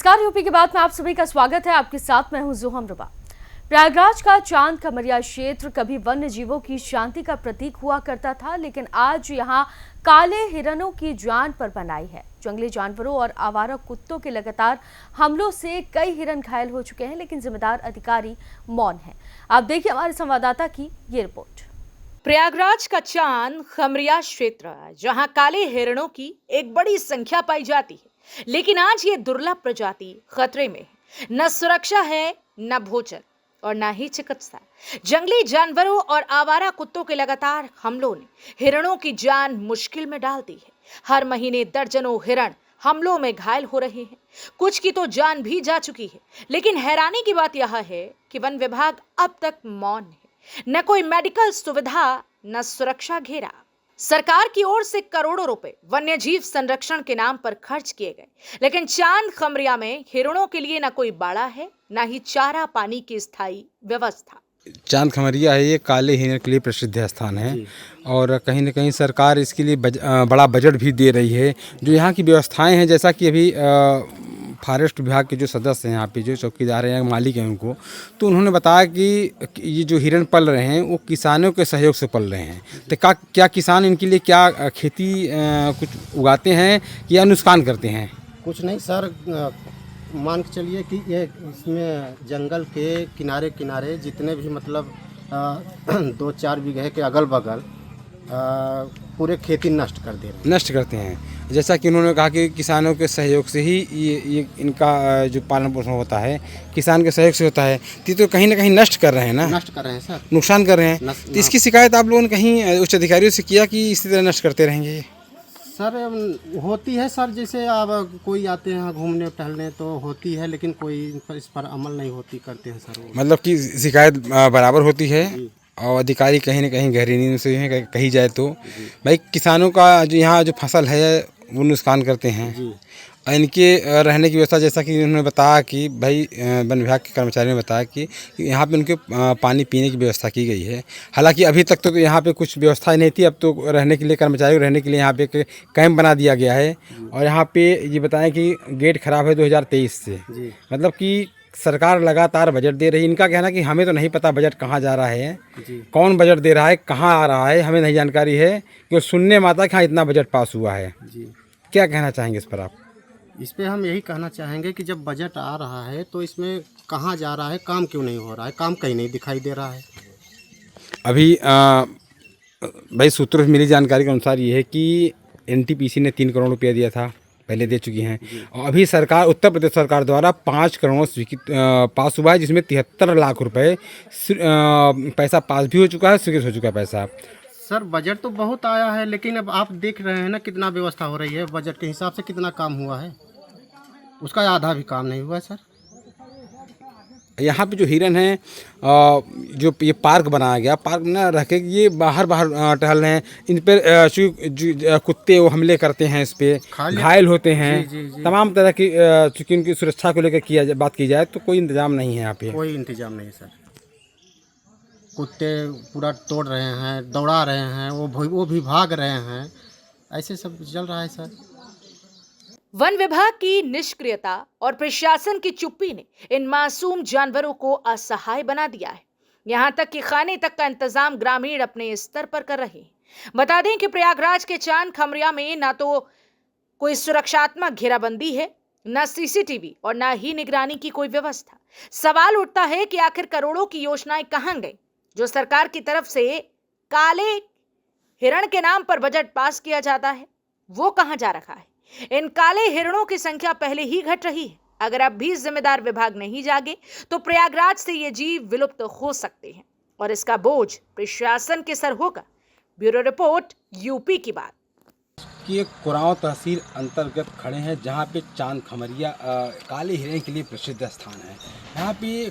नमस्कार, यूपी की बात में आप सभी का स्वागत है। आपके साथ मैं हूं जुहम रुबा। प्रयागराज का चांद खमरिया क्षेत्र कभी वन्य जीवों की शांति का प्रतीक हुआ करता था, लेकिन आज यहां काले हिरणों की जान पर बनाई है। जंगली जानवरों और आवारा कुत्तों के लगातार हमलों से कई हिरण घायल हो चुके हैं, लेकिन जिम्मेदार अधिकारी मौन हैं। आप देखिए हमारे संवाददाता की ये रिपोर्ट। प्रयागराज का चांद खमरिया क्षेत्र है, जहां काले हिरणों की एक बड़ी संख्या पाई जाती है, लेकिन आज ये दुर्लभ प्रजाति खतरे में है। न सुरक्षा है, न भोजन और न ही चिकित्सा। जंगली जानवरों और आवारा कुत्तों के लगातार हमलों ने हिरणों की जान मुश्किल में डाल दी है। हर महीने दर्जनों हिरण हमलों में घायल हो रहे हैं, कुछ की तो जान भी जा चुकी है। लेकिन हैरानी की बात यह है कि वन विभाग अब तक मौन है। न कोई मेडिकल सुविधा, न सुरक्षा घेरा। सरकार की ओर से करोड़ों रुपए वन्य जीव संरक्षण के नाम पर खर्च किए गए, लेकिन चांद खमरिया में हिरणों के लिए न कोई बाड़ा है, न ही चारा पानी की स्थायी व्यवस्था। चांद खमरिया है, ये काले हिरण के लिए प्रसिद्ध स्थान है और कहीं न कहीं सरकार इसके लिए बड़ा बजट भी दे रही है। जो यहाँ की व्यवस्थाएं हैं, जैसा कि अभी फॉरेस्ट विभाग के जो सदस्य हैं, यहाँ पे जो चौकीदार हैं, मालिक हैं उनको, तो उन्होंने बताया कि ये जो हिरण पल रहे हैं वो किसानों के सहयोग से पल रहे हैं। तो क्या किसान इनके लिए क्या खेती कुछ उगाते हैं या नुकसान करते हैं? कुछ नहीं सर, मान के चलिए कि ये इसमें जंगल के किनारे किनारे जितने भी मतलब 2-4 बीघे के अगल बगल पूरे खेती नष्ट कर दे रहे हैं। नष्ट करते हैं। जैसा कि उन्होंने कहा कि किसानों के सहयोग से ही ये इनका जो पालन पोषण होता है, किसान के सहयोग से होता है। तो कहीं ना कहीं नष्ट कर रहे हैं ना, नष्ट कर रहे हैं सर, नुकसान कर रहे हैं। तो इसकी शिकायत आप लोगों ने कहीं उच्च अधिकारियों से किया कि इसी तरह नष्ट करते रहेंगे? सर होती है सर, जैसे अब कोई आते हैं घूमने टहलने तो होती है, लेकिन कोई इस पर अमल नहीं होती करते हैं सर। मतलब कि शिकायत बराबर होती है और अधिकारी कहीं ना कहीं गहरी नींद से हैं, कही जाए तो भाई किसानों का जो यहाँ जो फसल है वो नुकसान करते हैं। और इनके रहने की व्यवस्था, जैसा कि उन्होंने बताया कि भाई वन विभाग के कर्मचारियों ने बताया कि यहाँ पे उनके पानी पीने की व्यवस्था की गई है। हालांकि अभी तक तो यहाँ पे कुछ व्यवस्था नहीं थी, अब तो रहने के लिए कर्मचारियों रहने के लिए यहाँ पे एक कैंप बना दिया गया है। और यहाँ पे ये बताएं कि गेट खराब है 2023 से, मतलब कि सरकार लगातार बजट दे रही है। इनका कहना कि हमें तो नहीं पता बजट कहाँ जा रहा है, कौन बजट दे रहा है, कहाँ आ रहा है, हमें नहीं जानकारी है। कि सुनने में आता है कि हाँ इतना बजट पास हुआ है। क्या कहना चाहेंगे इस पर आप? इस पर हम यही कहना चाहेंगे कि जब बजट आ रहा है तो इसमें कहाँ जा रहा है, काम क्यों नहीं हो रहा है? काम कहीं नहीं दिखाई दे रहा है। अभी भाई सूत्रों से मिली जानकारी के अनुसार ये है कि NTPC ने 3 करोड़ रुपया दिया था, पहले दे चुकी हैं। और अभी सरकार, उत्तर प्रदेश सरकार द्वारा 5 करोड़ पास हुआ है, जिसमें 73 लाख रुपए पैसा पास भी हो चुका है, स्वीकृत हो चुका है पैसा। सर बजट तो बहुत आया है, लेकिन अब आप देख रहे हैं ना कितना व्यवस्था हो रही है। बजट के हिसाब से कितना काम हुआ है, उसका आधा भी काम नहीं हुआ है सर। यहाँ पे जो हिरन हैं, जो ये पार्क बनाया गया, पार्क में रह के ये बाहर टहल रहे हैं। इन पर कुत्ते वो हमले करते हैं, इस पर घायल होते हैं। जी। तमाम तरह की चूँकि इनकी सुरक्षा को लेकर बात की जाए तो कोई इंतजाम नहीं है यहाँ पे। कोई इंतजाम नहीं सर। कुत्ते पूरा तोड़ रहे हैं, दौड़ा रहे हैं, वो भी भाग रहे हैं, ऐसे सब चल रहा है सर। वन विभाग की निष्क्रियता और प्रशासन की चुप्पी ने इन मासूम जानवरों को असहाय बना दिया है। यहाँ तक कि खाने तक का इंतजाम ग्रामीण अपने स्तर पर कर रहे हैं। बता दें कि प्रयागराज के चांद खमरिया में ना तो कोई सुरक्षात्मक घेराबंदी है, न CCTV और न ही निगरानी की कोई व्यवस्था। सवाल उठता है कि आखिर करोड़ों की योजनाएं कहां गई, जो सरकार की तरफ से काले हिरण के नाम पर बजट पास किया जाता है, वो कहां जा रखा है? इन काले हिरणों की संख्या पहले ही घट रही है। अगर अब भी जिम्मेदार विभाग नहीं जागे तो प्रयागराज से ये जीव विलुप्त हो सकते हैं और इसका बोझ प्रशासन के सर होगा। ब्यूरो रिपोर्ट, यूपी की बात। कि एक कुरांव तहसील अंतर्गत खड़े हैं, जहाँ पे चांद खमरिया काले हिरण के लिए प्रसिद्ध स्थान है। यहाँ पे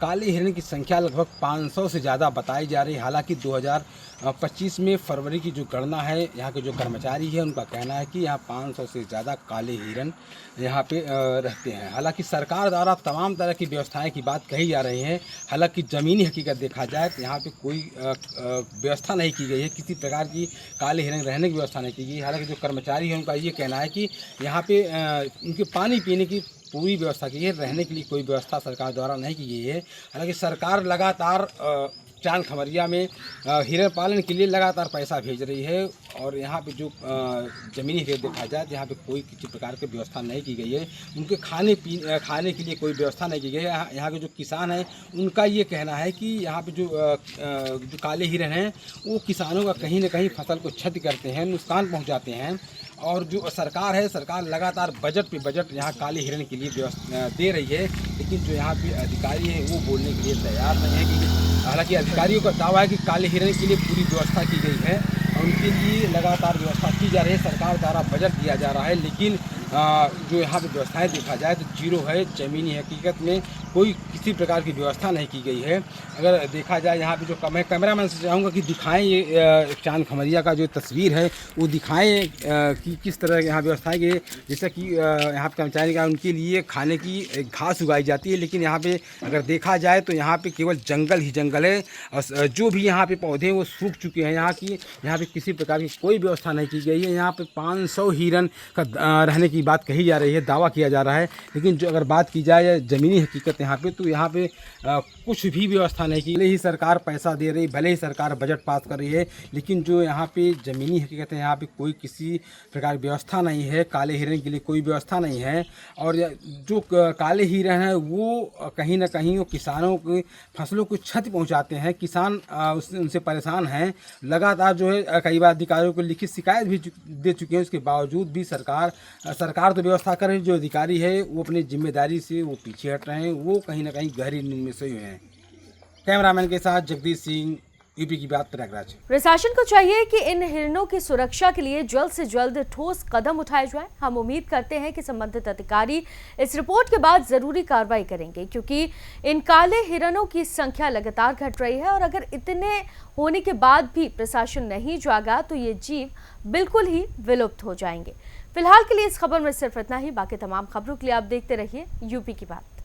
काले हिरण की संख्या लगभग 500 से ज़्यादा बताई जा रही है। हालांकि 2025 में फरवरी की जो गणना है, यहाँ के जो कर्मचारी है उनका कहना है कि यहाँ 500 से ज़्यादा काले हिरण यहाँ पे रहते हैं। हालांकि सरकार द्वारा तमाम तरह की व्यवस्थाएं की बात कही जा रही है। हालांकि ज़मीनी हकीकत देखा जाए तो यहाँ पे कोई व्यवस्था नहीं की गई है, किसी प्रकार की काले हिरण रहने की व्यवस्था नहीं की गई। हालांकि जो कर्मचारी हैं उनका ये कहना है कि यहाँ पे उनके पानी पीने की पूरी व्यवस्था की है, रहने के लिए कोई व्यवस्था सरकार द्वारा नहीं की गई है। हालांकि सरकार लगातार चांद खमरिया में हिरण पालन के लिए लगातार पैसा भेज रही है और यहाँ पे जो ज़मीनी हिरण देखा जाए तो यहाँ पे कोई किसी प्रकार की व्यवस्था नहीं की गई है। उनके खाने के लिए कोई व्यवस्था नहीं की गई है। यहाँ के जो किसान हैं उनका ये कहना है कि यहाँ पे जो काले हिरण हैं वो किसानों का कहीं ना कहीं फसल को क्षति करते हैं, नुकसान पहुँचाते हैं। और जो सरकार है, सरकार लगातार बजट पे बजट यहाँ काले हिरण के लिए व्यवस्था दे रही है, लेकिन जो यहाँ पे अधिकारी है वो बोलने के लिए तैयार नहीं है। कि हालांकि अधिकारियों का दावा है कि काले हिरण के लिए पूरी व्यवस्था की गई है और उनके लिए लगातार व्यवस्था की जा रही है, सरकार द्वारा बजट दिया जा रहा है। लेकिन जो यहाँ पे व्यवस्थाएं देखा जाए तो जीरो है। ज़मीनी हकीकत में कोई किसी प्रकार की व्यवस्था नहीं की गई है। अगर देखा जाए यहाँ पे जो कैमरामैन से चाहूँगा कि दिखाएं ये चांद खमरिया का जो तस्वीर है वो दिखाएं कि किस तरह यहाँ व्यवस्थाएं गई। जैसे कि यहाँ पे कर्मचारी का उनके लिए खाने की घास उगाई जाती है, लेकिन यहाँ पे अगर देखा जाए तो यहाँ पे केवल जंगल ही जंगल है और जो भी यहाँ पे पौधे वो सूख चुके हैं। यहाँ पे किसी प्रकार की कोई व्यवस्था नहीं की गई है। यहाँ पे 500 हिरण का रहने की बात कही जा रही है, दावा किया जा रहा है, लेकिन जो अगर बात की जाए ज़मीनी हकीकत यहाँ पे तो यहाँ पे कुछ भी व्यवस्था नहीं की। भले ही सरकार पैसा दे रही, भले ही सरकार बजट पास कर रही है, लेकिन जो यहाँ पे ज़मीनी हकीकत है यहाँ पे कोई किसी प्रकार की व्यवस्था नहीं है। काले हिरण के लिए कोई व्यवस्था नहीं है और जो काले हिरण है वो कहीं ना कहीं वो किसानों की फसलों को क्षति पहुँचाते हैं। किसान उनसे परेशान हैं। लगातार जो है कई बार अधिकारियों को लिखित शिकायत भी दे चुके हैं। उसके बावजूद भी सरकार तो व्यवस्था कर रही है, जो अधिकारी है वो अपनी जिम्मेदारी से वो पीछे हट रहे हैं, वो कहीं ना कहीं गहरी नींद में सोए हुए हैं। कैमरामैन के साथ जगदीश सिंह, यूपी की बात, प्रयागराज। प्रशासन को चाहिए कि इन हिरणों की सुरक्षा के लिए जल्द से जल्द ठोस कदम उठाए जाएं। हम उम्मीद करते हैं कि संबंधित अधिकारी इस रिपोर्ट के बाद जरूरी कार्रवाई करेंगे, क्योंकि इन काले हिरणों की संख्या लगातार घट रही है और अगर इतने होने के बाद भी प्रशासन नहीं जागा तो ये जीव बिल्कुल ही विलुप्त हो जाएंगे। फिलहाल के लिए इस खबर में सिर्फ इतना ही। बाकी तमाम खबरों के लिए आप देखते रहिए यूपी की बात।